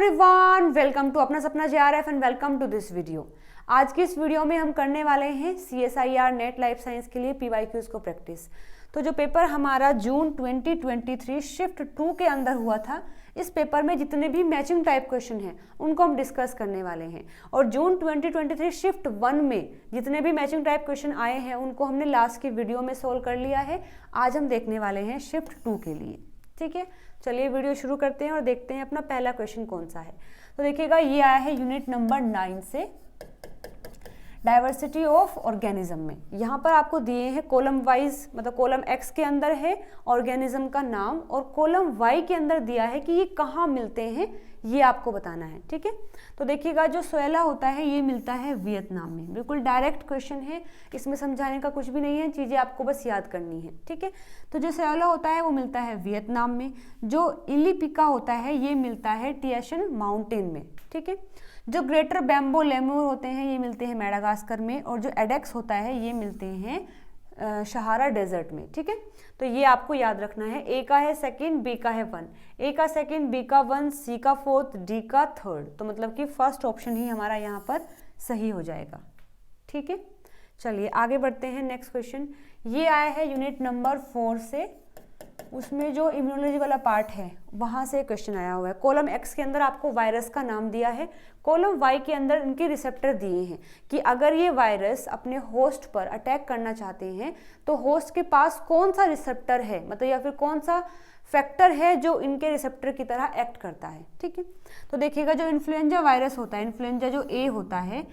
Everyone, welcome to अपना सपना JRF and welcome to this video. आज की इस वीडियो में हम करने वाले हैं CSIR नेट लाइफ साइंस के लिए PYQs को प्रैक्टिस। तो जो पेपर हमारा जून 2023 शिफ्ट 2 के अंदर हुआ था, इस पेपर में जितने भी मैचिंग टाइप क्वेश्चन हैं उनको हम डिस्कस करने वाले हैं। और जून 2023 शिफ्ट 1 में जितने भी मैचिंग टाइप क्वेश्चन आए हैं उनको हमने लास्ट की वीडियो में सोल्व कर लिया है। आज हम देखने वाले हैं शिफ्ट 2 के लिए। ठीक है, चलिए वीडियो शुरू करते हैं और देखते हैं अपना पहला क्वेश्चन कौन सा है। तो देखिएगा, ये आया है यूनिट नंबर 9 से, डाइवर्सिटी ऑफ ऑर्गेनिज्म में। यहाँ पर आपको दिए हैं कॉलम वाइज, मतलब कॉलम X के अंदर है ऑर्गेनिज्म का नाम और कॉलम Y के अंदर दिया है कि ये कहाँ मिलते हैं, ये आपको बताना है। ठीक है, तो देखिएगा, जो सोयला होता है ये मिलता है वियतनाम में। बिल्कुल डायरेक्ट क्वेश्चन है, इसमें समझाने का कुछ भी नहीं है, चीज़ें आपको बस याद करनी है। ठीक है, तो जो सोयला होता है वो मिलता है वियतनाम में। जो इलिपिका होता है ये मिलता है टिएशन माउंटेन में। ठीक है, जो ग्रेटर बैम्बो लेमूर होते हैं ये मिलते हैं मेडागास्कर में, और जो एडेक्स होता है ये मिलते हैं सहारा डेजर्ट में। ठीक है, तो ये आपको याद रखना है। ए का है सेकंड, बी का है 1, ए का सेकंड, बी का 1, सी का 4th, डी का 3rd। तो मतलब कि फर्स्ट ऑप्शन ही हमारा यहाँ पर सही हो जाएगा। ठीक है, चलिए आगे बढ़ते हैं। नेक्स्ट क्वेश्चन ये आया है यूनिट नंबर 4 से, उसमें जो इम्यूनोलॉजी वाला पार्ट है वहाँ से क्वेश्चन आया हुआ है। कॉलम X के अंदर आपको वायरस का नाम दिया है, कॉलम Y के अंदर इनके रिसेप्टर दिए हैं कि अगर ये वायरस अपने होस्ट पर अटैक करना चाहते हैं तो होस्ट के पास कौन सा रिसेप्टर है, मतलब या फिर कौन सा फैक्टर है जो इनके रिसेप्टर की तरह एक्ट करता है। ठीक है, तो देखिएगा, जो इन्फ्लुएंजा वायरस होता है, इन्फ्लुएंजा जो A होता है,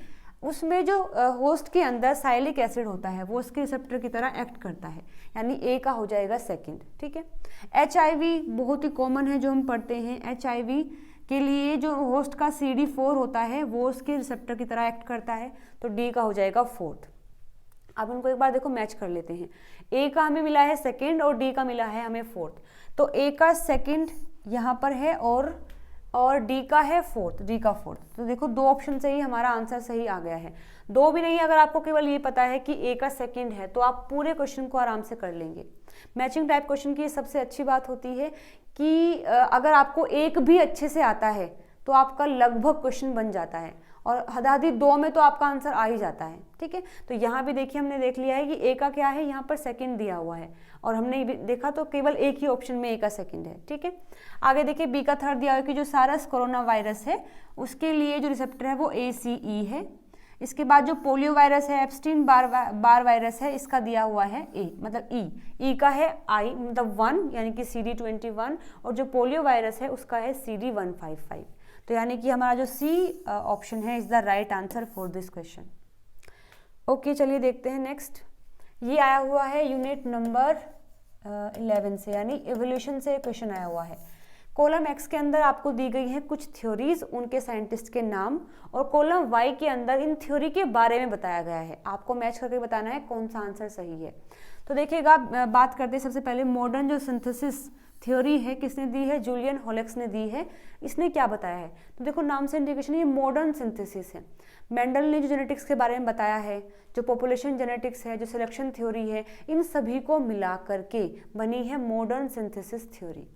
उसमें जो होस्ट के अंदर साइलिक एसिड होता है वो उसके रिसेप्टर की तरह एक्ट करता है, यानी ए का हो जाएगा सेकंड। ठीक है, HIV बहुत ही कॉमन है जो हम पढ़ते हैं। HIV के लिए जो होस्ट का CD4 होता है वो उसके रिसेप्टर की तरह एक्ट करता है, तो डी का हो जाएगा 4th। अब इनको एक बार देखो मैच कर लेते हैं। ए का हमें मिला है सेकेंड और डी का मिला है हमें 4th, तो ए का सेकेंड यहाँ पर है और डी का है 4th, डी का 4th। तो देखो, दो ऑप्शन से ही हमारा आंसर सही आ गया है। दो भी नहीं, अगर आपको केवल ये पता है कि ए का सेकंड है तो आप पूरे क्वेश्चन को आराम से कर लेंगे। मैचिंग टाइप क्वेश्चन की सबसे अच्छी बात होती है कि अगर आपको एक भी अच्छे से आता है तो आपका लगभग क्वेश्चन बन जाता है, और हदादी 2 में तो आपका आंसर आ ही जाता है। ठीक है, तो यहाँ भी देखिए, हमने देख लिया है कि ए का क्या है, यहाँ पर सेकंड दिया हुआ है, और हमने देखा तो केवल एक ही ऑप्शन में ए का सेकंड है। ठीक है, आगे देखिए, बी का 3rd दिया हुआ है कि जो सारस कोरोना वायरस है उसके लिए जो रिसेप्टर है वो ACE है। इसके बाद जो पोलियो वायरस है, एप्स्टीन बार वायरस है, इसका दिया हुआ है ए, मतलब ई का है I, मतलब 1 यानी कि CD21, और जो पोलियो वायरस है उसका है CD155। तो यानी कि हमारा जो सी ऑप्शन है is the right answer for this question. Okay, चलिए देखते हैं नेक्स्ट। ये आया हुआ है यूनिट नंबर 11 से, यानी इवोल्यूशन से क्वेश्चन आया हुआ है। कॉलम X के अंदर आपको दी गई हैं कुछ थ्योरीज, उनके साइंटिस्ट के नाम, और कॉलम Y के अंदर इन थ्योरी के बारे में बताया गया है। आपको मैच करके बताना है कौन सा आंसर सही है। तो देखिएगा, बात करते हैं सबसे पहले मॉडर्न जो सिंथेसिस थ्योरी है, किसने दी है, जूलियन हॉलेक्स ने दी है। इसने क्या बताया है, तो देखो नाम से इंडिकेशन, ये मॉडर्न सिंथेसिस है। मेंडल ने जो जेनेटिक्स के बारे में बताया है, जो पॉपुलेशन जेनेटिक्स है, जो सिलेक्शन थ्योरी है, इन सभी को मिला करके बनी है मॉडर्न सिंथेसिस थ्योरी।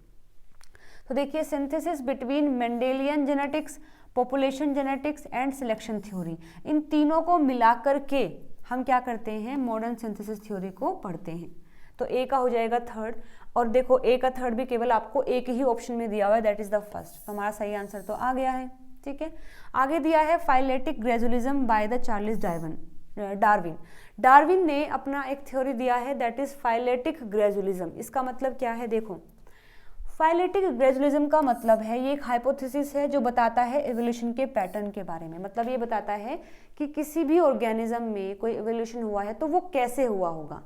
तो देखिए, synthesis between Mendelian genetics, population genetics and selection theory, इन तीनों को मिला करके हम क्या करते हैं, मॉडर्न सिंथेसिस थ्योरी को पढ़ते हैं। तो ए का हो जाएगा 3rd, और देखो ए का 3rd भी केवल आपको एक ही ऑप्शन में दिया हुआ है, दैट इज द फर्स्ट। तो हमारा सही आंसर तो आ गया है। ठीक है, आगे दिया है phyletic gradualism by the Charles Darwin. Darwin ने अपना एक थ्योरी दिया है, दैट इज फाइलेटिक ग्रेजुअलिज्म। इसका मतलब क्या है, देखो, फाइलेटिक ग्रेजुअलिज्म का मतलब है, ये एक हाइपोथेसिस है जो बताता है एवोल्यूशन के पैटर्न के बारे में। मतलब ये बताता है कि किसी भी ऑर्गेनिज्म में कोई एवोल्यूशन हुआ है तो वो कैसे हुआ होगा।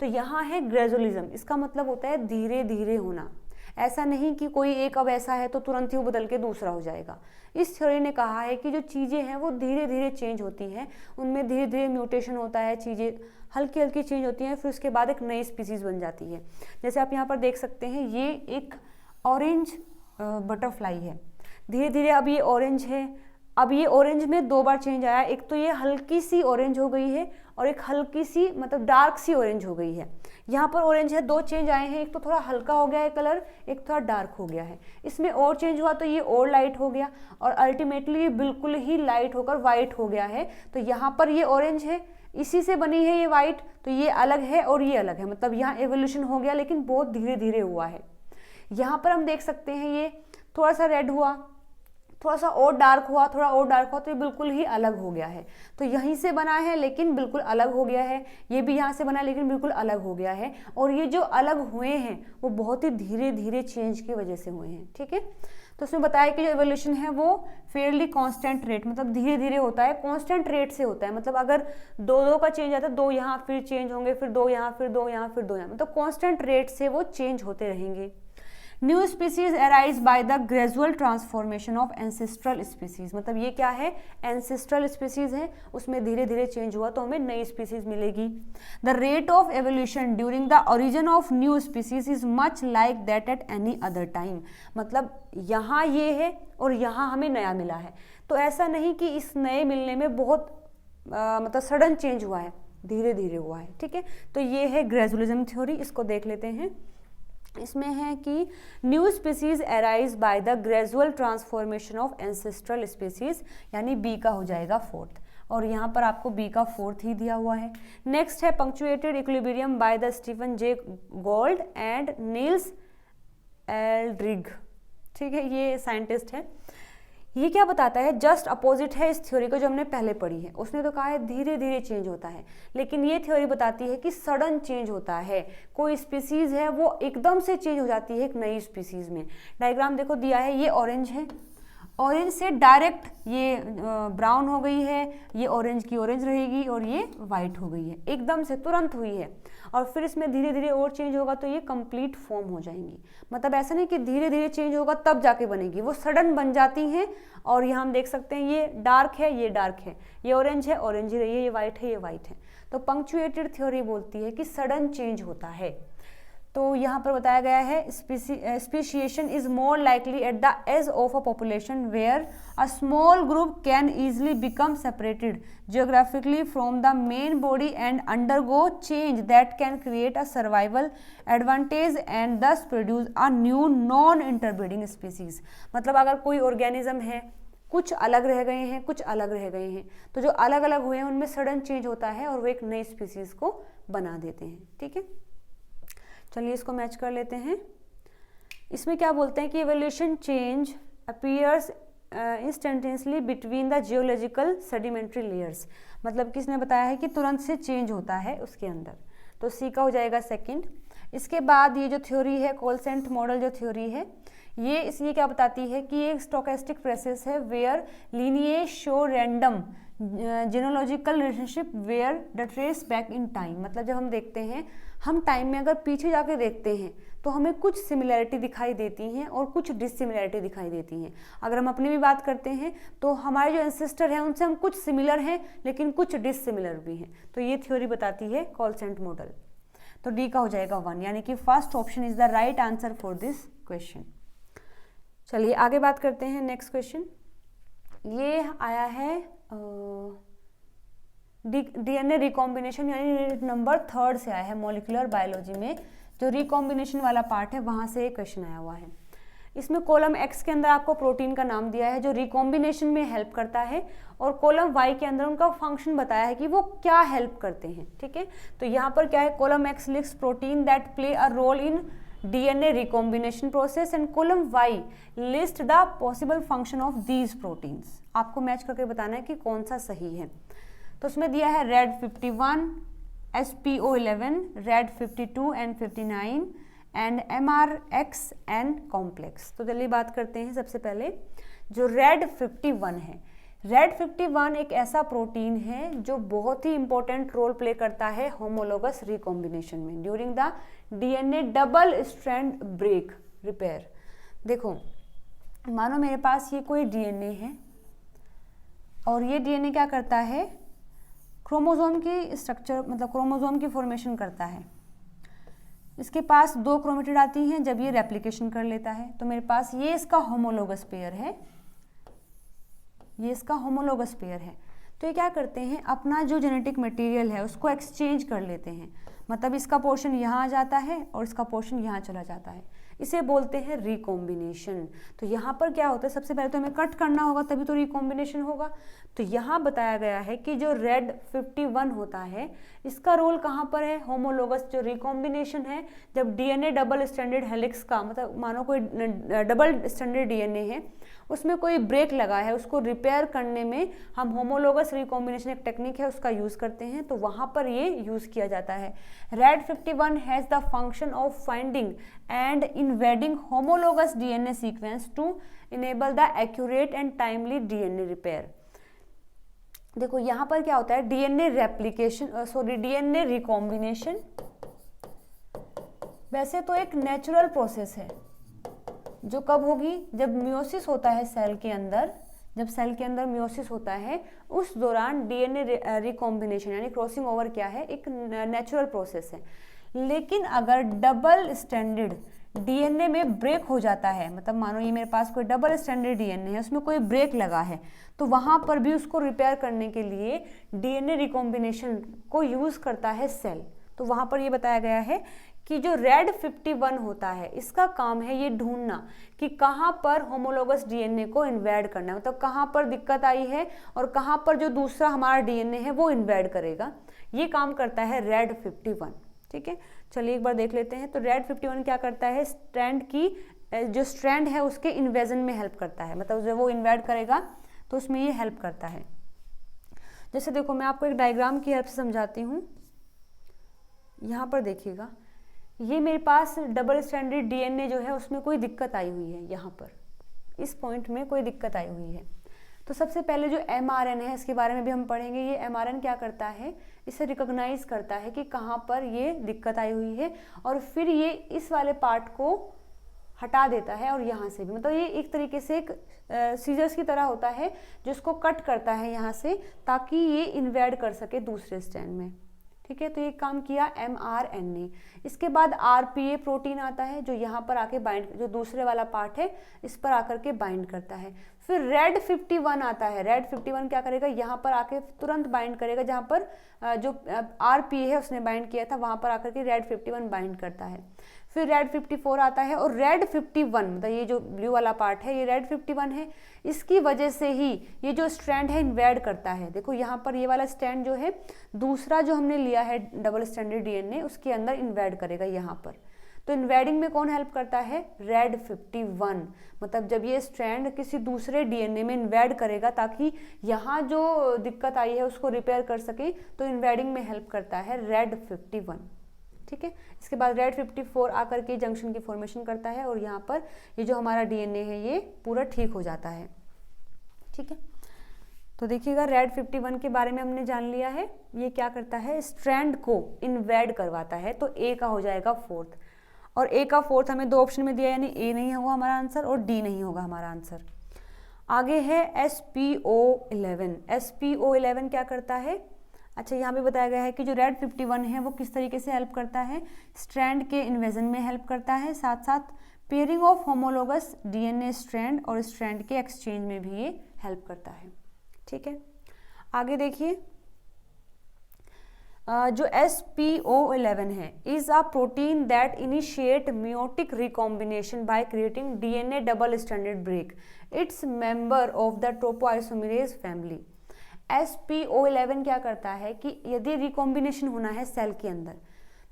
तो यहाँ है ग्रेजुअलिज्म, इसका मतलब होता है धीरे धीरे होना। ऐसा नहीं कि कोई एक अब ऐसा है तो तुरंत ही बदल के दूसरा हो जाएगा। इस थ्योरी ने कहा है कि जो चीज़ें हैं वो धीरे धीरे चेंज होती हैं, उनमें धीरे धीरे म्यूटेशन होता है, चीज़ें हल्की हल्की चेंज होती हैं, फिर उसके बाद एक नई स्पीसीज बन जाती है। जैसे आप यहाँ पर देख सकते हैं, ये एक ऑरेंज बटरफ्लाई है, धीरे धीरे अब ये ऑरेंज है, अब ये ऑरेंज में 2 बार चेंज आया, एक तो ये हल्की सी ऑरेंज हो गई है और एक हल्की सी मतलब डार्क सी ऑरेंज हो गई है। यहाँ पर ऑरेंज है, 2 चेंज आए हैं, एक तो थोड़ा हल्का हो गया है कलर, एक थोड़ा डार्क हो गया है। इसमें और चेंज हुआ तो ये और लाइट हो गया और अल्टीमेटली ये बिल्कुल ही लाइट होकर वाइट हो गया है। तो यहाँ पर ये ऑरेंज है, इसी से बनी है ये वाइट, तो ये अलग है और ये अलग है, मतलब यहाँ एवोल्यूशन हो गया लेकिन बहुत धीरे धीरे हुआ है। यहाँ पर हम देख सकते हैं ये थोड़ा सा रेड हुआ, थोड़ा सा और डार्क हुआ, थोड़ा और डार्क हुआ, तो ये बिल्कुल ही अलग हो गया है। तो यहीं से बना है लेकिन बिल्कुल अलग हो गया है, ये भी यहाँ से बना है लेकिन बिल्कुल अलग हो गया है। और ये जो अलग हुए हैं वो बहुत ही धीरे धीरे चेंज की वजह से हुए हैं, ठीक है। तो उसमें बताया कि जो एवोल्यूशन है वो फेयरली कांस्टेंट रेट, मतलब धीरे धीरे होता है, कांस्टेंट रेट से होता है। मतलब अगर 2 का चेंज आता है, 2 यहाँ फिर चेंज होंगे, फिर 2 यहाँ, फिर 2 यहाँ, फिर 2 यहाँ, मतलब कांस्टेंट रेट से वो चेंज होते रहेंगे। New species arise by the gradual transformation of ancestral species, मतलब ये क्या है, एंसेस्ट्रल स्पीसीज है, उसमें धीरे धीरे चेंज हुआ तो हमें नई स्पीसीज मिलेगी। The rate of evolution during the origin of new species is much like that at any other time, मतलब यहाँ ये है और यहाँ हमें नया मिला है, तो ऐसा नहीं कि इस नए मिलने में बहुत मतलब सडन चेंज हुआ है, धीरे धीरे हुआ है, ठीक है। तो ये है ग्रेजुअलिज्म थ्योरी, इसको देख लेते हैं। इसमें है कि new species arise by the gradual transformation of ancestral species, यानी बी का हो जाएगा 4th, और यहाँ पर आपको बी का 4th ही दिया हुआ है। नेक्स्ट है punctuated equilibrium by the Stephen J Gould and Niles Eldredge, ठीक है, ये साइंटिस्ट है। ये क्या बताता है, जस्ट अपोजिट है इस थ्योरी को जो हमने पहले पढ़ी है। उसने तो कहा है धीरे धीरे चेंज होता है, लेकिन ये थ्योरी बताती है कि सडन चेंज होता है। कोई स्पीसीज है वो एकदम से चेंज हो जाती है एक नई स्पीसीज में। डायग्राम देखो दिया है, ये ऑरेंज है, ऑरेंज से डायरेक्ट ये ब्राउन हो गई है, ये ऑरेंज की ऑरेंज रहेगी और ये वाइट हो गई है, एकदम से तुरंत हुई है। और फिर इसमें धीरे धीरे और चेंज होगा तो ये कंप्लीट फॉर्म हो जाएंगी। मतलब ऐसा नहीं कि धीरे धीरे चेंज होगा तब जाके बनेगी, वो सडन बन जाती हैं। और यहाँ हम देख सकते हैं ये डार्क है, ये डार्क है, ये ऑरेंज है, ऑरेंज ही रही है, ये वाइट है, ये वाइट है। तो पंक्चुएटेड थ्योरी बोलती है कि सडन चेंज होता है। तो यहाँ पर बताया गया है speciation is more likely at the edge of a population where a small group can easily become separated geographically from the main body and undergo change that can create a survival advantage and thus produce a new non interbreeding species. मतलब अगर कोई organism है, कुछ अलग रह गए हैं, कुछ अलग रह गए हैं, तो जो अलग अलग हुए हैं उनमें सडन चेंज होता है और वो एक नई स्पीसीज को बना देते हैं, ठीक है। चलिए इसको मैच कर लेते हैं। इसमें क्या बोलते हैं कि evolution change appears instantaneously between the geological sedimentary layers, मतलब किसने बताया है कि तुरंत से चेंज होता है उसके अंदर, तो सी का हो जाएगा 2nd। इसके बाद ये जो थ्योरी है कोलसेंट मॉडल जो थ्योरी है, ये क्या बताती है कि एक स्टोकेस्टिक प्रोसेस है where lineage show random genealogical relationship where the trace back in time. मतलब जब हम देखते हैं, हम टाइम में अगर पीछे जाके देखते हैं तो हमें कुछ सिमिलैरिटी दिखाई देती हैं और कुछ डिससिमिलैरिटी दिखाई देती हैं। अगर हम अपनी भी बात करते हैं तो हमारे जो एंसेस्टर हैं उनसे हम कुछ सिमिलर हैं लेकिन कुछ डिससिमिलर भी हैं। तो ये थ्योरी बताती है कोलसेंट मॉडल। तो डी का हो जाएगा 1, यानी कि first option is the right answer for this question. चलिए आगे बात करते हैं। नेक्स्ट क्वेश्चन ये आया है डीएनए रिकॉम्बिनेशन, यानी नंबर 3rd से आया है मॉलिक्यूलर बायोलॉजी में। जो रिकॉम्बिनेशन वाला पार्ट है वहां से एक क्वेश्चन आया हुआ है। इसमें कॉलम X के अंदर आपको प्रोटीन का नाम दिया है जो रिकॉम्बिनेशन में हेल्प करता है, और कॉलम Y के अंदर उनका फंक्शन बताया है कि वो क्या हेल्प करते हैं, ठीक है। तो यहाँ पर क्या है, column X lists protein that play a role in DNA recombination process and column Y list the possible function of these proteins। आपको मैच करके बताना है कि कौन सा सही है। तो उसमें दिया है RAD 51, SPO11, red 52 and 59 and MRX and complex. तो चलिए बात करते हैं। सबसे पहले जो रेड 51 है, रेड 51 एक ऐसा प्रोटीन है जो बहुत ही इंपॉर्टेंट रोल प्ले करता है होमोलोगस रिकॉम्बिनेशन में during the DNA double strand break repair. देखो मानो मेरे पास ये कोई DNA है और ये DNA क्या करता है, क्रोमोसोम की स्ट्रक्चर मतलब क्रोमोसोम की फॉर्मेशन करता है। इसके पास 2 क्रोमेटिड आती हैं जब ये रेप्लिकेशन कर लेता है, तो मेरे पास ये इसका होमोलोगस पेयर है। ये इसका होमोलोगस पेयर है। तो ये क्या करते हैं, अपना जो जेनेटिक मटेरियल है उसको एक्सचेंज कर लेते हैं, मतलब इसका पोर्शन यहाँ आ जाता है और इसका पोर्शन यहाँ चला जाता है, इसे बोलते हैं रिकॉम्बिनेशन। तो यहाँ पर क्या होता है, सबसे पहले तो हमें कट करना होगा तभी तो रिकॉम्बिनेशन होगा। तो यहाँ बताया गया है कि जो रेड 51 होता है इसका रोल कहाँ पर है, होमोलोगस जो रिकॉम्बिनेशन है, जब डीएनए डबल स्ट्रैंडेड हेलिक्स का, मतलब मानो कोई डबल स्ट्रैंडेड डीएनए है उसमें कोई ब्रेक लगा है, उसको रिपेयर करने में हम होमोलोगस रिकॉम्बिनेशन एक टेक्निक है उसका यूज़ करते हैं, तो वहाँ पर ये यूज़ किया जाता है। RAD 51 has the function of finding and invading homologous DNA sequence to enable the accurate and timely DNA repair. देखो यहाँ पर क्या होता है, DNA replication, sorry DNA recombination वैसे तो एक नेचुरल प्रोसेस है जो कब होगी, जब मियोसिस होता है सेल के अंदर, जब सेल के अंदर मियोसिस होता है उस दौरान डीएनए रिकॉम्बिनेशन यानी क्रॉसिंग ओवर क्या है, एक नेचुरल प्रोसेस है। लेकिन अगर डबल स्ट्रैंडेड डीएनए में ब्रेक हो जाता है, मतलब मानो ये मेरे पास कोई डबल स्ट्रैंडेड डीएनए है उसमें कोई ब्रेक लगा है, तो वहाँ पर भी उसको रिपेयर करने के लिए डीएनए रिकॉम्बिनेशन को यूज़ करता है सेल। तो वहाँ पर ये बताया गया है कि जो रेड 51 होता है इसका काम है ये ढूंढना कि कहाँ पर होमोलोगस डीएनए को इन्वेड करना है, मतलब कहाँ पर दिक्कत आई है और कहाँ पर जो दूसरा हमारा डीएनए है वो इन्वेड करेगा, ये काम करता है रेड 51। ठीक है, चलिए एक बार देख लेते हैं। तो रेड 51 क्या करता है, स्ट्रैंड की जो स्ट्रैंड है उसके इन्वेजन में हेल्प करता है, मतलब जब वो इन्वेड करेगा तो उसमें ये हेल्प करता है। जैसे देखो मैं आपको एक डायग्राम की हेल्प से समझाती हूँ। यहाँ पर देखिएगा, ये मेरे पास डबल स्ट्रैंडेड डीएनए जो है उसमें कोई दिक्कत आई हुई है, यहाँ पर इस पॉइंट में कोई दिक्कत आई हुई है। तो सबसे पहले जो एमआरएन है इसके बारे में भी हम पढ़ेंगे। ये एमआरएन क्या करता है, इसे रिकॉग्नाइज करता है कि कहाँ पर ये दिक्कत आई हुई है और फिर ये इस वाले पार्ट को हटा देता है और यहाँ से भी, मतलब ये एक तरीके से एक सीजर्स की तरह होता है जो इसको कट करता है यहाँ से, ताकि ये इन्वेड कर सके दूसरे स्ट्रैंड में। ठीक है, तो ये काम किया mRNA। इसके बाद RPA प्रोटीन आता है जो यहाँ पर आके बाइंड, जो दूसरे वाला पार्ट है इस पर आकर के बाइंड करता है। फिर रेड 51 आता है। रेड 51 क्या करेगा, यहाँ पर आके तुरंत बाइंड करेगा, जहाँ पर जो RPA है उसने बाइंड किया था वहाँ पर आकर के रेड 51 बाइंड करता है। फिर रेड 54 आता है और रेड 51, मतलब ये जो ब्लू वाला पार्ट है ये रेड 51 है, इसकी वजह से ही ये जो स्ट्रैंड है इन्वेड करता है। देखो यहाँ पर ये वाला स्ट्रैंड जो है दूसरा जो हमने लिया है डबल स्ट्रैंडेड डीएनए उसके अंदर इन्वेड करेगा यहाँ पर। तो इन्वेडिंग में कौन हेल्प करता है, रेड 51, मतलब जब ये स्ट्रैंड किसी दूसरे डीएनए में इन्वेड करेगा ताकि यहाँ जो दिक्कत आई है उसको रिपेयर कर सके, तो इन्वेडिंग में हेल्प करता है रेड 51। ठीक है, इसके बाद रेड 54 आकर के जंक्शन की फॉर्मेशन करता है और यहाँ पर ये जो हमारा डीएनए है ये पूरा ठीक हो जाता है। ठीक है, तो देखिएगा रेड 51 के बारे में हमने जान लिया है। ये क्या करता है, स्ट्रैंड को इन्वेड करवाता है। तो ए का हो जाएगा फोर्थ, और ए का फोर्थ हमें दो ऑप्शन में दिया, यानी ए नहीं होगा हमारा आंसर और डी नहीं होगा हमारा आंसर। आगे है SPO11। SPO11 क्या करता है, अच्छा यहाँ पे बताया गया है कि जो रेड 51 है वो किस तरीके से हेल्प करता है, स्ट्रैंड के इन्वेजन में हेल्प करता है, साथ साथ pairing of homologous DNA strand और स्ट्रैंड के एक्सचेंज में भी ये हेल्प करता है। ठीक है, आगे देखिए, जो SPO11 है is a protein that initiate meiotic recombination by creating DNA double stranded break. It's member of the topoisomerase family. SPO11 क्या करता है कि यदि रिकॉम्बिनेशन होना है सेल के अंदर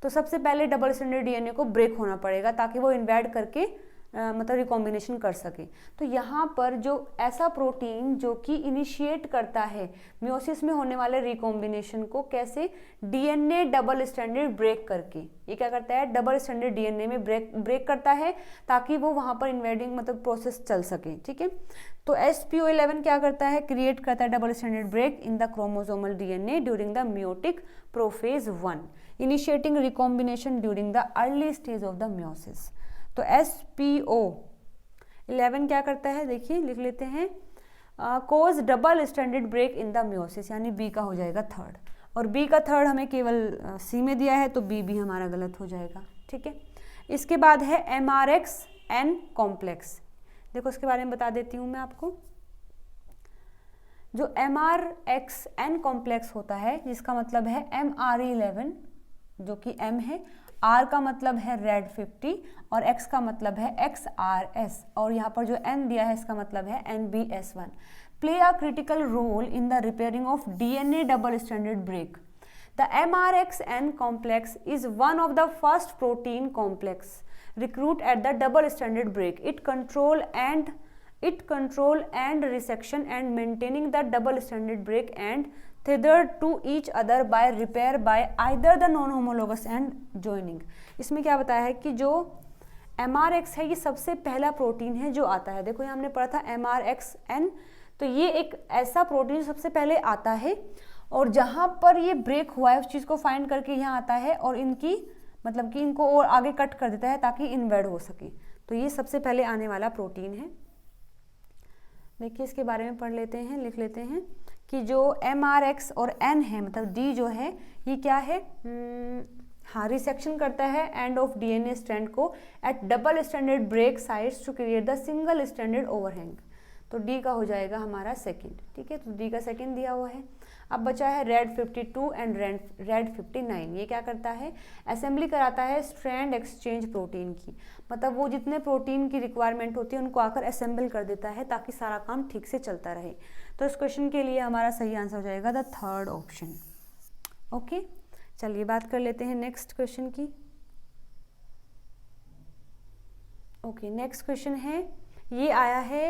तो सबसे पहले डबल स्ट्रैंडेड डीएनए को ब्रेक होना पड़ेगा ताकि वो इन्वेड करके मतलब रिकॉम्बिनेशन कर सके। तो यहाँ पर जो ऐसा प्रोटीन जो कि इनिशिएट करता है मियोसिस में होने वाले रिकॉम्बिनेशन को, कैसे, डीएनए डबल स्ट्रैंडेड ब्रेक करके, ये क्या करता है, डबल स्ट्रैंडेड डीएनए में ब्रेक करता है ताकि वो वहाँ पर इन्वेडिंग मतलब प्रोसेस चल सके। ठीक है, तो SPO11 क्या करता है, क्रिएट करता है double stranded break in the chromosomal DNA during the meiotic prophase 1, initiating recombination during the early stage of the meiosis. तो SPO11 क्या करता है, देखिए लिख लेते हैं, causes double stranded break in the meiosis, यानी बी का हो जाएगा थर्ड, और बी का थर्ड हमें केवल सी में दिया है तो बी भी हमारा गलत हो जाएगा। ठीक है, इसके बाद है MRXN कॉम्प्लेक्स। देखो इसके बारे में बता देती हूँ मैं आपको। जो MRXN कॉम्प्लेक्स होता है जिसका मतलब है MRE11 जो कि M है, R का मतलब है रेड 50 और X का मतलब है XRS और यहाँ पर जो N दिया है इसका मतलब है NBS1 play a critical role in the repairing of DNA double stranded break. The MRXN complex is one of the first protein complex recruit at the double stranded break. It control and resection and maintaining the double stranded break and tethered to each other by repair by either the non-homologous and joining. इसमें क्या बताया है कि जो MRX है ये सबसे पहला प्रोटीन है जो आता है। देखो यहाँ हमने पढ़ा था MRXN, तो ये एक ऐसा प्रोटीन सबसे पहले आता है और जहाँ पर ये ब्रेक हुआ है उस चीज़ को फाइंड करके यहाँ आता है और इनकी मतलब कि इनको और आगे कट कर देता है ताकि इन्वर्ट हो सके। तो ये सबसे पहले आने वाला प्रोटीन है। देखिए इसके बारे में पढ़ लेते हैं, लिख लेते हैं कि जो MRX और N है मतलब D जो है ये क्या है, हाँ रिसेक्शन करता है एंड ऑफ DNA स्ट्रैंड को at double stranded break sides to create the single stranded overhang. तो D का हो जाएगा हमारा सेकंड। ठीक है, तो D का सेकंड दिया हुआ है। अब बचा है रेड 52 एंड रेड 59। ये क्या करता है, असेंबली कराता है स्ट्रैंड एक्सचेंज प्रोटीन की, मतलब वो जितने प्रोटीन की रिक्वायरमेंट होती है उनको आकर असेंबल कर देता है ताकि सारा काम ठीक से चलता रहे। तो इस क्वेश्चन के लिए हमारा सही आंसर हो जाएगा द थर्ड ऑप्शन। ओके, चलिए बात कर लेते हैं नेक्स्ट क्वेश्चन की। ओके, नेक्स्ट क्वेश्चन है, ये आया है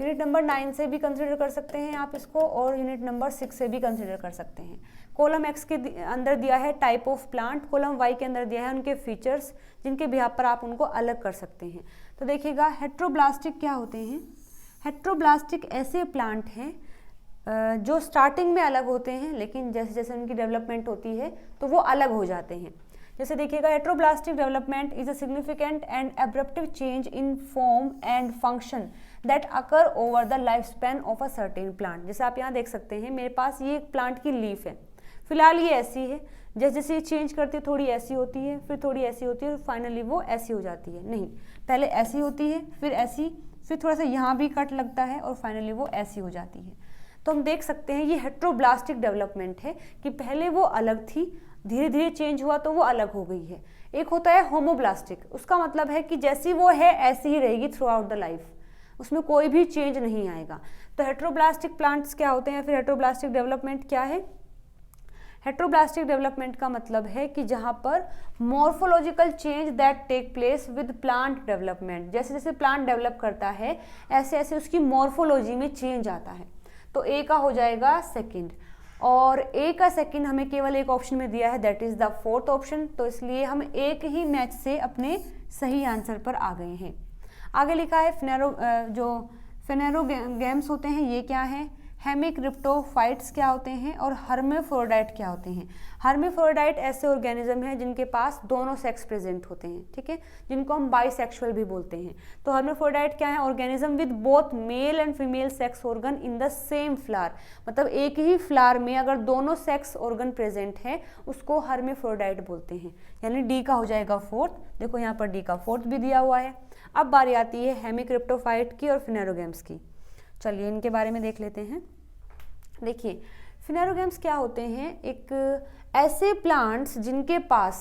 यूनिट नंबर 9 से भी कंसिडर कर सकते हैं आप इसको और यूनिट नंबर 6 से भी कंसिडर कर सकते हैं। कॉलम X के अंदर दिया है type of plant, column Y के अंदर दिया है उनके फीचर्स जिनके बिहाफ पर आप उनको अलग कर सकते हैं। तो देखिएगा हेट्रोब्लास्टिक क्या होते हैं, हेट्रोब्लास्टिक ऐसे प्लांट हैं जो स्टार्टिंग में अलग होते हैं लेकिन जैसे जैसे उनकी डेवलपमेंट होती है तो वो अलग हो जाते हैं। जैसे देखिएगा heteroblastic development is a significant and abruptive change in form and function that occur over the life span of a certain plant. जैसे आप यहाँ देख सकते हैं मेरे पास ये एक प्लांट की लीफ है, फिलहाल ये ऐसी है, जैसे जैसे ये चेंज करती है थोड़ी ऐसी होती है, फिर थोड़ी ऐसी होती है और फाइनली वो ऐसी हो जाती है। नहीं, पहले ऐसी होती है, फिर ऐसी, फिर थोड़ा सा यहाँ भी कट लगता है और फाइनली वो ऐसी हो जाती है। तो हम देख सकते हैं ये हेट्रोब्लास्टिक डेवलपमेंट है कि पहले वो अलग थी, धीरे धीरे चेंज हुआ तो वो अलग हो गई है। एक होता है होमोब्लास्टिक, उसका मतलब है कि जैसी वो है ऐसी ही रहेगी थ्रू आउट द लाइफ, उसमें कोई भी चेंज नहीं आएगा। तो हेट्रोब्लास्टिक प्लांट्स क्या होते हैं, फिर हेट्रोब्लास्टिक डेवलपमेंट क्या है, हेट्रोब्लास्टिक डेवलपमेंट का मतलब है कि जहाँ पर morphological change that take place with plant development, जैसे जैसे प्लांट डेवलप करता है ऐसे ऐसे उसकी मॉर्फोलॉजी में चेंज आता है। तो ए का हो जाएगा सेकंड, और ए का सेकंड हमें केवल एक ऑप्शन में दिया है that is the fourth option, तो इसलिए हम एक ही मैच से अपने सही आंसर पर आ गए हैं। आगे लिखा है जो फेनेरोगैम्स होते हैं ये क्या है, हेमिक्रिप्टोफाइट्स क्या होते हैं और हर्मेफ्रोडाइट क्या होते हैं। हर्मेफ्रोडाइट ऐसे ऑर्गेनिज्म हैं जिनके पास दोनों सेक्स प्रेजेंट होते हैं, ठीक है, जिनको हम बाइसेक्सुअल भी बोलते हैं। तो हर्मेफ्रोडाइट क्या है, organism with both male and female sex organ in the same flower, मतलब एक ही फ्लावर में अगर दोनों सेक्स ऑर्गन प्रेजेंट है उसको हर्मेफ्रोडाइट बोलते हैं। यानी डी का हो जाएगा फोर्थ। देखो यहाँ पर डी का फोर्थ भी दिया हुआ है। अब बारी आती है हेमिक्रिप्टोफाइट की और फेनेरोगैम्स की। चलिए इनके बारे में देख लेते हैं। देखिए फेनेरोगैम्स क्या होते हैं, एक ऐसे प्लांट्स जिनके पास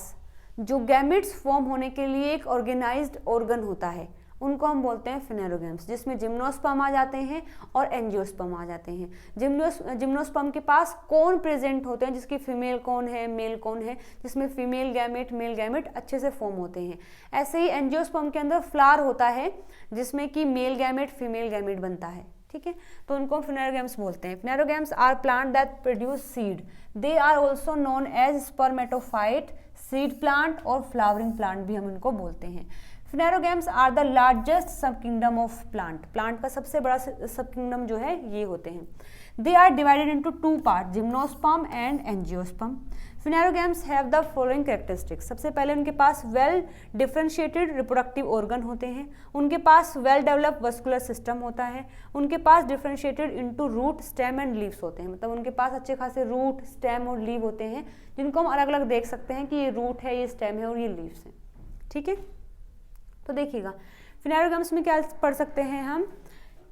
जो गैमेट्स फॉर्म होने के लिए एक ऑर्गेनाइज्ड ऑर्गन होता है उनको हम बोलते हैं फेनेरोगैम्स, जिसमें जिम्नोस्पर्म आ जाते हैं और एंजियोस्पर्म आ जाते हैं। जिम्नोस्पर्म के पास कौन प्रेजेंट होते हैं, जिसकी फीमेल कौन है मेल कौन है, जिसमें फीमेल गैमेट मेल गैमेट अच्छे से फॉर्म होते हैं। ऐसे ही एंजियोस्पर्म के अंदर फ्लावर होता है जिसमें कि मेल गैमेट फीमेल गैमेट बनता है, ठीक है, तो उनको फेनेरोगैम्स बोलते हैं। Phanerogams are plant that produce seed, they are also known as spermatophyte, seed plant और फ्लावरिंग प्लांट भी हम इनको बोलते हैं। Phanerogams are the largest sub kingdom of plant, plant का सबसे बड़ा सब किंगडम जो है ये होते हैं। They are divided into two part, gymnosperm and angiosperm. Phanerogams have the following characteristics. सबसे पहले उनके पास वेल डिफरेंशिएटेड रिप्रोडक्टिव ऑर्गन होते हैं, उनके पास वेल डेवलप्ड वस्कुलर सिस्टम होता है, उनके पास differentiated into root stem and leaves होते हैं, मतलब उनके पास अच्छे खासे रूट स्टेम और लीव होते हैं जिनको हम अलग अलग देख सकते हैं कि ये रूट है, ये स्टेम है और ये लीव्स हैं, ठीक है। तो देखिएगा फेनेरोगैम्स में क्या पढ़ सकते हैं हम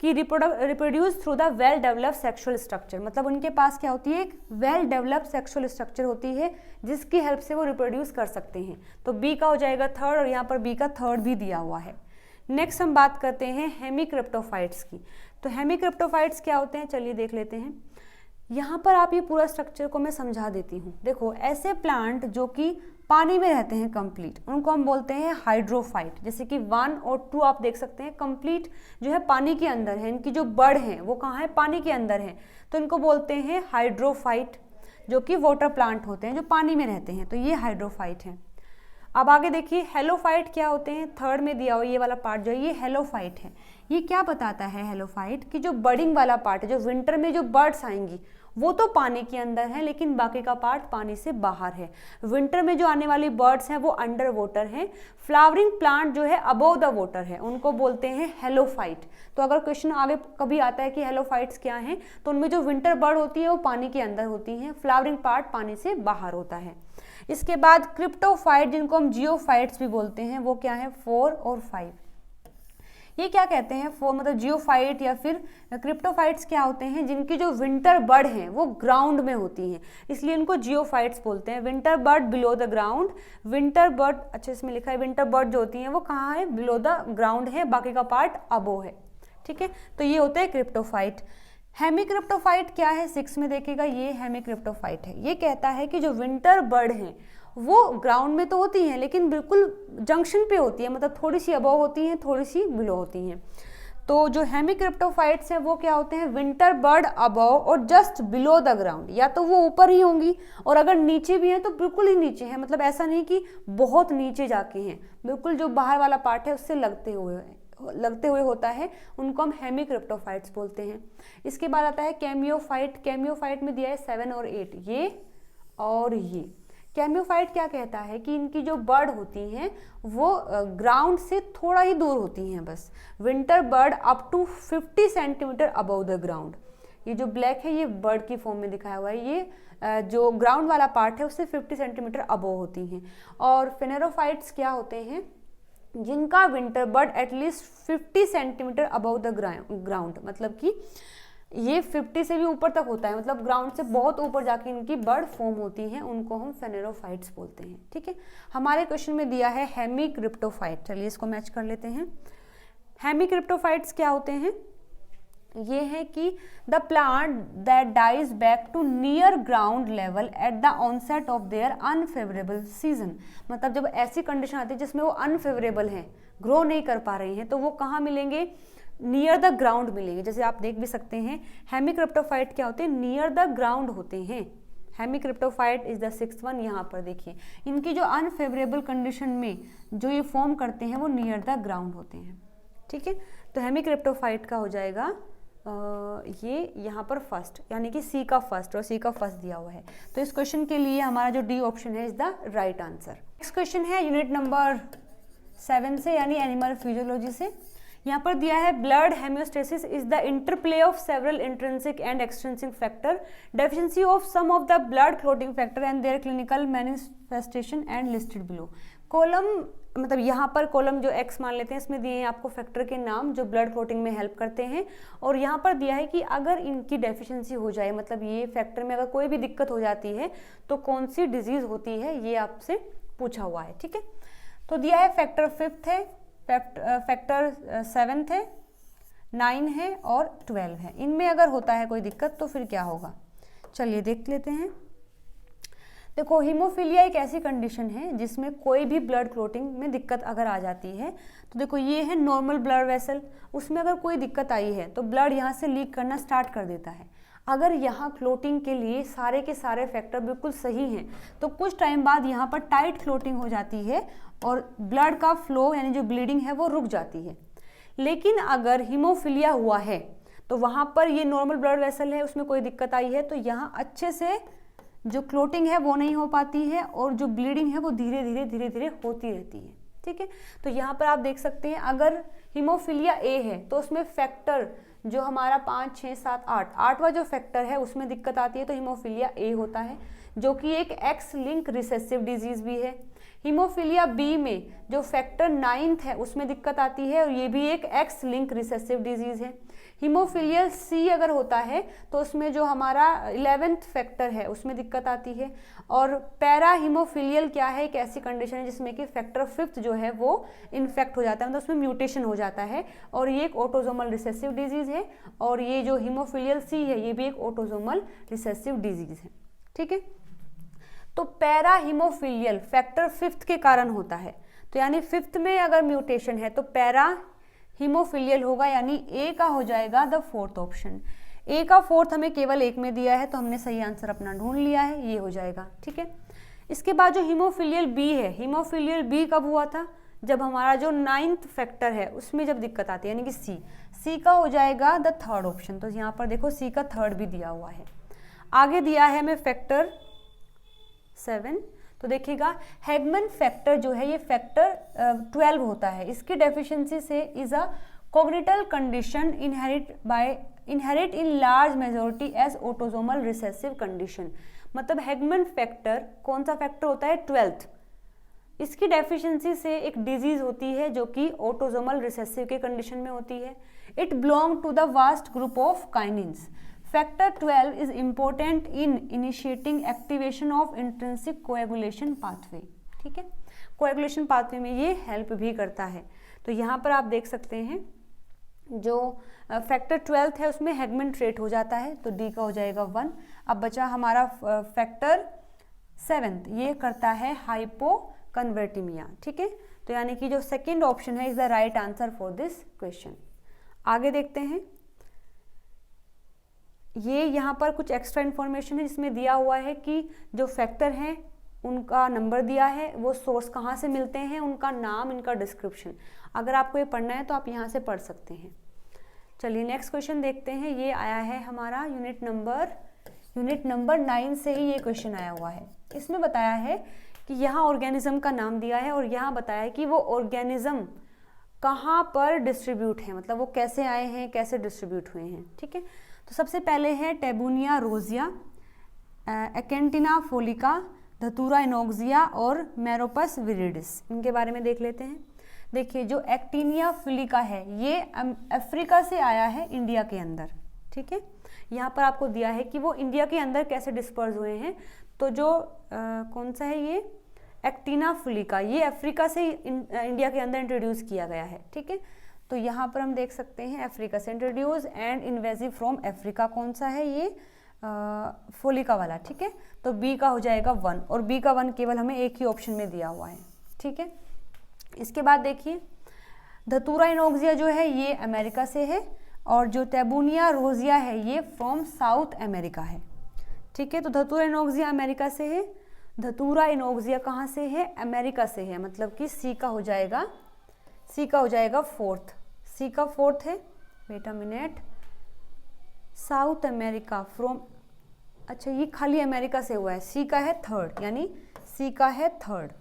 कि reproduce through the well developed sexual structure, मतलब उनके पास क्या होती है, एक वेल डेवलप्ड सेक्सुअल स्ट्रक्चर होती है जिसकी हेल्प से वो रिप्रोड्यूस कर सकते हैं। तो बी का हो जाएगा थर्ड, और यहाँ पर बी का थर्ड भी दिया हुआ है। नेक्स्ट हम बात करते हैं हेमिक्रिप्टोफाइट्स की। तो हेमिक्रिप्टोफाइट्स क्या होते हैं, चलिए देख लेते हैं। यहाँ पर आप ये पूरा स्ट्रक्चर को मैं समझा देती हूँ। देखो, ऐसे प्लांट जो कि पानी में रहते हैं कंप्लीट, उनको हम बोलते हैं हाइड्रोफाइट। जैसे कि 1 और 2 आप देख सकते हैं, कंप्लीट जो है पानी के अंदर है, इनकी जो बड है वो कहाँ है, पानी के अंदर है, तो इनको बोलते हैं हाइड्रोफाइट, जो कि वाटर प्लांट होते हैं जो पानी में रहते हैं, तो ये हाइड्रोफाइट है। अब आगे देखिए, हेलोफाइट क्या होते हैं, थर्ड में दिया हुआ ये वाला पार्ट जो है ये हेलोफाइट है। ये क्या बताता है हेलोफाइट, कि जो बर्डिंग वाला पार्ट है, जो विंटर में जो बर्ड्स आएंगी वो तो पानी के अंदर है, लेकिन बाकी का पार्ट पानी से बाहर है। विंटर में जो आने वाली बर्ड्स हैं वो अंडर वाटर हैं। फ्लावरिंग प्लांट जो है अबव द वाटर है, उनको बोलते हैं हेलोफाइट। तो अगर क्वेश्चन आगे कभी आता है कि हेलोफाइट्स क्या हैं, तो उनमें जो विंटर बर्ड होती है वो पानी के अंदर होती हैं, फ्लावरिंग पार्ट पानी से बाहर होता है। इसके बाद क्रिप्टोफाइट, जिनको हम जियोफाइट्स भी बोलते हैं, वो क्या है, 4 और 5। ये क्या कहते हैं, 4 मतलब जियोफाइट या फिर क्रिप्टोफाइट्स क्या होते हैं, जिनकी जो विंटर बर्ड हैं वो ग्राउंड में होती हैं, इसलिए इनको जियोफाइट्स बोलते हैं। Winter bird below the ground, winter bird, अच्छा इसमें लिखा है विंटर बर्ड जो होती हैं वो कहाँ है, बिलो द ग्राउंड है, बाकी का पार्ट अबो है। ठीक है, तो ये होते हैं क्रिप्टोफाइट। हेमिक्रिप्टोफाइट क्या है, 6 में देखिएगा, ये हेमिक्रिप्टोफाइट है। ये कहता है कि जो विंटर बर्ड हैं वो ग्राउंड में तो होती हैं, लेकिन बिल्कुल जंक्शन पे होती है, मतलब थोड़ी सी अबव होती हैं, थोड़ी सी बिलो होती हैं। तो जो हेमिक्रिप्टोफाइट्स हैं वो क्या होते हैं, विंटर बर्ड अबव और जस्ट बिलो द ग्राउंड, या तो वो ऊपर ही होंगी, और अगर नीचे भी हैं तो बिल्कुल ही नीचे हैं, मतलब ऐसा नहीं कि बहुत नीचे जाके हैं, बिल्कुल जो बाहर वाला पार्ट है उससे लगते हुए होता है, उनको हम हेमिक्रिप्टोफाइट्स बोलते हैं। इसके बाद आता है कैमियोफाइट। कैमियोफाइट में दिया है 7 और 8, ये और ये। कैमियोफाइट क्या कहता है कि इनकी जो बर्ड होती हैं वो ग्राउंड से थोड़ा ही दूर होती हैं बस। Winter bird up to 50 centimetre above the ground. ये जो ब्लैक है ये बर्ड की फॉर्म में दिखाया हुआ है, ये जो ग्राउंड वाला पार्ट है उससे 50 सेंटीमीटर अबव होती हैं। और फेनेरोफाइट्स क्या होते हैं, जिनका winter bird at least 50 centimetre above the ground, मतलब कि ये 50 से भी ऊपर तक होता है, मतलब ग्राउंड से बहुत ऊपर जाके इनकी बर्ड फॉर्म होती हैं, उनको हम फेनेरोफाइट्स बोलते हैं। ठीक है, हमारे क्वेश्चन में दिया है हेमिक्रिप्टोफाइट, चलिए इसको मैच कर लेते हैं। हेमिक्रिप्टोफाइट्स क्या होते हैं, ये है कि the plant that dies back to near ground level at the onset of their unfavourable season, मतलब जब ऐसी कंडीशन आती है जिसमें वो अनफेवरेबल हैं, ग्रो नहीं कर पा रही हैं, तो वो कहाँ मिलेंगे, नियर द ग्राउंड मिलेंगे। जैसे आप देख भी सकते हैं हेमिक्रिप्टोफाइट क्या होते हैं, नियर द ग्राउंड होते हैं। हेमिक्रिप्टोफाइट इज द 6th वन। यहाँ पर देखिए इनकी जो अनफेवरेबल कंडीशन में जो ये फॉर्म करते हैं वो नियर द ग्राउंड होते हैं। ठीक है, तो हेमिक्रिप्टोफाइट का हो जाएगा ये यहाँ पर फर्स्ट, यानी कि सी का फर्स्ट, और सी का फर्स्ट दिया हुआ है, तो इस क्वेश्चन के लिए हमारा जो डी ऑप्शन है is the right answer. Next question है यूनिट नंबर 7 से, यानी एनिमल फिजियोलॉजी से। यहाँ पर दिया है blood haemostasis is the interplay of several intrinsic and extrinsic factor, deficiency of some of the blood clotting factor and their clinical manifestation and listed below. Column, मतलब यहाँ पर कॉलम जो एक्स मान लेते हैं, इसमें दिए हैं आपको फैक्टर के नाम जो ब्लड क्लोटिंग में हेल्प करते हैं, और यहाँ पर दिया है कि अगर इनकी डेफिशिएंसी हो जाए, मतलब ये फैक्टर में अगर कोई भी दिक्कत हो जाती है तो कौन सी डिजीज होती है, ये आपसे पूछा हुआ है। ठीक है, तो दिया है फैक्टर 5th है, फैक्टर 7th है, 9 है और 12 है। इनमें अगर होता है कोई दिक्कत तो फिर क्या होगा, चलिए देख लेते हैं। देखो, हीमोफीलिया एक ऐसी कंडीशन है जिसमें कोई भी ब्लड क्लोटिंग में दिक्कत अगर आ जाती है, तो देखो ये है नॉर्मल ब्लड वेसल, उसमें अगर कोई दिक्कत आई है तो ब्लड यहाँ से लीक करना स्टार्ट कर देता है। अगर यहाँ क्लोटिंग के लिए सारे के सारे फैक्टर बिल्कुल सही हैं तो कुछ टाइम बाद यहाँ पर टाइट क्लोटिंग हो जाती है और ब्लड का फ्लो यानी जो ब्लीडिंग है वो रुक जाती है। लेकिन अगर हीमोफीलिया हुआ है तो वहाँ पर ये नॉर्मल ब्लड वेसल है, उसमें कोई दिक्कत आई है तो यहाँ अच्छे से जो क्लोटिंग है वो नहीं हो पाती है और जो ब्लीडिंग है वो धीरे धीरे होती रहती है। ठीक है, तो यहाँ पर आप देख सकते हैं अगर हीमोफीलिया ए है तो उसमें फैक्टर जो हमारा 5, 6, 7, 8वां जो फैक्टर है उसमें दिक्कत आती है तो हीमोफीलिया ए होता है, जो कि एक एक्स लिंक रिसेसिव डिजीज भी है। हीमोफीलिया बी में जो फैक्टर 9 है उसमें दिक्कत आती है और ये भी एक एक्स लिंक रिसेसिव डिजीज है। हीमोफीलिया सी अगर होता है तो उसमें जो हमारा 11th फैक्टर है उसमें दिक्कत आती है। और पैरा हीमोफीलियल क्या है, एक ऐसी कंडीशन है जिसमें कि फैक्टर 5 जो है वो इन्फेक्ट हो जाता है, मतलब उसमें म्यूटेशन हो जाता है और ये एक ऑटोजोमल रिसेसिव डिजीज है। और ये जो हीमोफीलियल सी है ये भी एक ऑटोजोमल रिसेसिव डिजीज है। ठीक है, तो पैरा हीमोफीलियल फैक्टर 5 के कारण होता है, तो यानी 5th में अगर म्यूटेशन है तो पैरा हीमोफीलियल होगा, यानी ए का हो जाएगा द 4th ऑप्शन। ए का 4th हमें केवल एक में दिया है तो हमने सही आंसर अपना ढूंढ लिया है, ये हो जाएगा। ठीक है, इसके बाद जो हीमोफीलियल बी है, हीमोफीलियल बी कब हुआ था, जब हमारा जो 9th फैक्टर है उसमें जब दिक्कत आती है, यानी कि सी का हो जाएगा द 3rd ऑप्शन। तो यहाँ पर देखो सी का 3rd भी दिया हुआ है। आगे दिया है हमें फैक्टर 7, तो देखिएगा हैगमन फैक्टर जो है ये फैक्टर 12 होता है। इसकी डेफिशिएंसी से is a congenital condition inherit in large majority as autosomal recessive condition. मतलब हैगमन फैक्टर कौन सा फैक्टर होता है, 12th। इसकी डेफिशिएंसी से एक डिजीज होती है जो कि ऑटोजोमल रिसेसिव के कंडीशन में होती है। It belong to the vast group of kinins. Factor 12 is important in initiating activation of intrinsic coagulation pathway. ठीक है, कोएगुलेशन पाथवे में ये हेल्प भी करता है। तो यहाँ पर आप देख सकते हैं जो फैक्टर 12 है उसमें हैगमन ट्रेट हो जाता है, तो डी का हो जाएगा 1। अब बचा हमारा फैक्टर 7, ये करता है हाइपोकन्वर्टिमिया। ठीक है, तो यानी कि जो सेकेंड ऑप्शन है is the right answer for this question. आगे देखते हैं, ये यहाँ पर कुछ एक्स्ट्रा इन्फॉर्मेशन है जिसमें दिया हुआ है कि जो फैक्टर हैं उनका नंबर दिया है, वो सोर्स कहाँ से मिलते हैं, उनका नाम, इनका डिस्क्रिप्शन। अगर आपको ये पढ़ना है तो आप यहाँ से पढ़ सकते हैं। चलिए नेक्स्ट क्वेश्चन देखते हैं। ये आया है हमारा यूनिट नंबर 9 से ही ये क्वेश्चन आया हुआ है। इसमें बताया है कि यहाँ ऑर्गेनिज्म का नाम दिया है और यहाँ बताया है कि वो ऑर्गेनिज्म कहाँ पर डिस्ट्रीब्यूट है, मतलब वो कैसे आए हैं, कैसे डिस्ट्रीब्यूट हुए हैं। ठीक है, तो सबसे पहले है टेबुनिया रोजिया, एकेंटिना फोलिका, धतूरा इनोक्सिया और मेरोपस विरिडिस। इनके बारे में देख लेते हैं। देखिए जो एक्टिनिया फोलिका है ये अफ्रीका से आया है इंडिया के अंदर। ठीक है, यहाँ पर आपको दिया है कि वो इंडिया के अंदर कैसे डिस्पर्स हुए हैं। तो जो कौन सा है ये एक्टिना फोलिका, ये अफ्रीका से इंडिया के अंदर इंट्रोड्यूस किया गया है। ठीक है, तो यहाँ पर हम देख सकते हैं अफ्रीका से introduce and invasive from Africa, कौन सा है ये फोलिका वाला। ठीक है, तो बी का हो जाएगा 1 और बी का 1 केवल हमें एक ही ऑप्शन में दिया हुआ है। ठीक है, इसके बाद देखिए धतूरा इनोक्सिया जो है ये अमेरिका से है और जो टेबुनिया रोजिया है ये फ्रॉम साउथ अमेरिका है। ठीक है, तो धतूरा इनोक्सिया अमेरिका से है, धतूरा इनोक्सिया कहाँ से है, अमेरिका से है, मतलब कि सी का हो जाएगा 4th। सी का 4th है, wait a minute, South America from, अच्छा ये खाली अमेरिका से हुआ है। सी का है 3rd, यानी सी का है 3rd,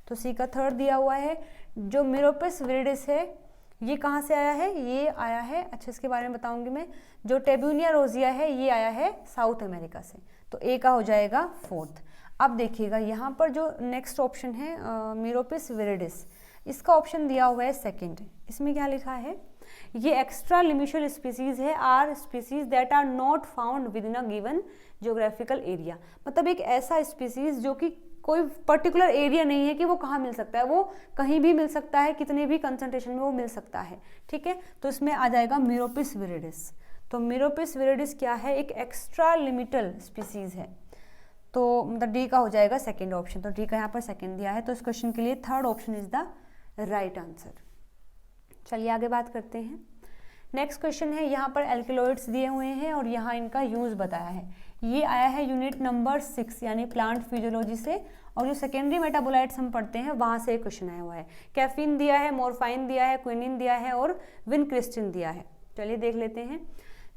तो सी का 3rd दिया हुआ है। जो मेरोपस विरिडिस है ये कहाँ से आया है, ये आया है, अच्छा इसके बारे में बताऊंगी मैं। जो टेबुनिया रोजिया है ये आया है साउथ अमेरिका से, तो ए का हो जाएगा 4th। अब देखिएगा यहाँ पर जो नेक्स्ट ऑप्शन है मेरोपस विरिडिस, इसका ऑप्शन दिया हुआ है 2nd। इसमें क्या लिखा है, ये एक्स्ट्रा लिमिशियल स्पीसीज है, are species that are not found within a given geographical area. मतलब एक ऐसा स्पीसीज जो कि कोई पर्टिकुलर एरिया नहीं है कि वो कहाँ मिल सकता है, वो कहीं भी मिल सकता है, कितने भी कंसंट्रेशन में वो मिल सकता है। ठीक है, तो इसमें आ जाएगा मेरोपिस विरिडिस। तो मेरोपिस विरिडिस क्या है, एक एक्स्ट्रा लिमिटल स्पीसीज है, तो मतलब डी का हो जाएगा 2nd ऑप्शन। तो डी का यहाँ पर 2nd दिया है, तो इस क्वेश्चन के लिए 3rd option is the right answer. चलिए आगे बात करते हैं। नेक्स्ट क्वेश्चन है, यहाँ पर एल्किलॉइड्स दिए हुए हैं और यहाँ इनका यूज बताया है। ये आया है यूनिट नंबर 6 यानी प्लांट फिजियोलॉजी से, और जो सेकेंडरी मेटाबोलाइट्स हम पढ़ते हैं वहाँ से एक क्वेश्चन आया हुआ है। कैफीन दिया है, मोरफाइन दिया है, क्विनिन दिया है और विनक्रिस्टिन दिया है। चलिए देख लेते हैं।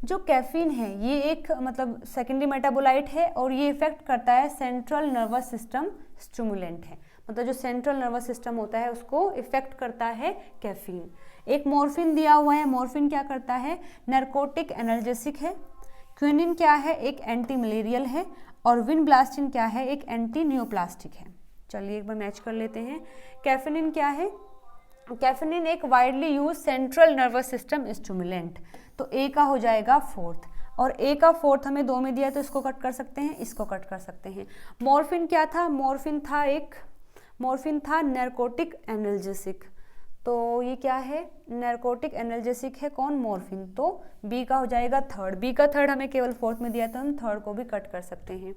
जो कैफीन है ये एक मतलब सेकेंडरी मेटाबोलाइट है और ये इफेक्ट करता है सेंट्रल नर्वस सिस्टम स्टिमुलेंट है, मतलब जो सेंट्रल नर्वस सिस्टम होता है उसको इफेक्ट करता है कैफीन। एक मॉर्फिन दिया हुआ है, मॉर्फिन क्या करता है, नर्कोटिक एनर्जेसिक है। क्विनिन क्या है, एक एंटी मलेरियल है और विनब्लास्टिन क्या है, एक एंटी न्यूप्लास्टिक है। चलिए एक बार मैच कर लेते हैं। कैफेनिन क्या है? कैफेनिन एक widely use central nervous system stimulant, तो ए का हो जाएगा फोर्थ, और ए का फोर्थ हमें 2 में दिया है तो इसको कट कर सकते हैं, इसको कट कर सकते हैं। मॉर्फिन क्या था? मॉर्फिन था नैरकोटिक एनाल्जेसिक, तो ये क्या है? नैरकोटिक एनाल्जेसिक है कौन? मॉर्फिन, तो बी का हो जाएगा थर्ड। बी का थर्ड हमें केवल फोर्थ में दिया तो हम थर्ड को भी कट कर सकते हैं।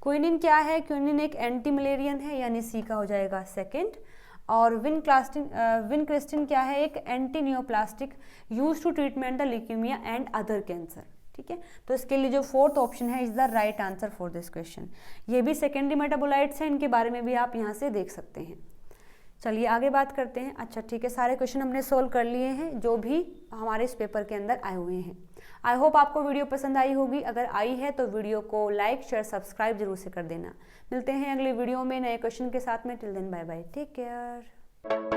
क्विनिन क्या है? क्विनिन एक एंटी मलेरियन है, यानी सी का हो जाएगा सेकेंड। और विनक्रिस्टिन क्या है? एक antineoplastic use to treatment the leukaemia and other cancer, ठीक है। तो इसके लिए जो फोर्थ ऑप्शन है is the right answer for this question. ये भी सेकेंडरी मेटाबोलाइट्स हैं, इनके बारे में भी आप यहाँ से देख सकते हैं। चलिए आगे बात करते हैं। अच्छा ठीक है, सारे क्वेश्चन हमने सोल्व कर लिए हैं जो भी हमारे इस पेपर के अंदर आए हुए हैं। आई होप आपको वीडियो पसंद आई होगी। अगर आई है तो वीडियो को लाइक शेयर सब्सक्राइब जरूर से कर देना। मिलते हैं अगले वीडियो में नए क्वेश्चन के साथ में। Till then bye bye, take care.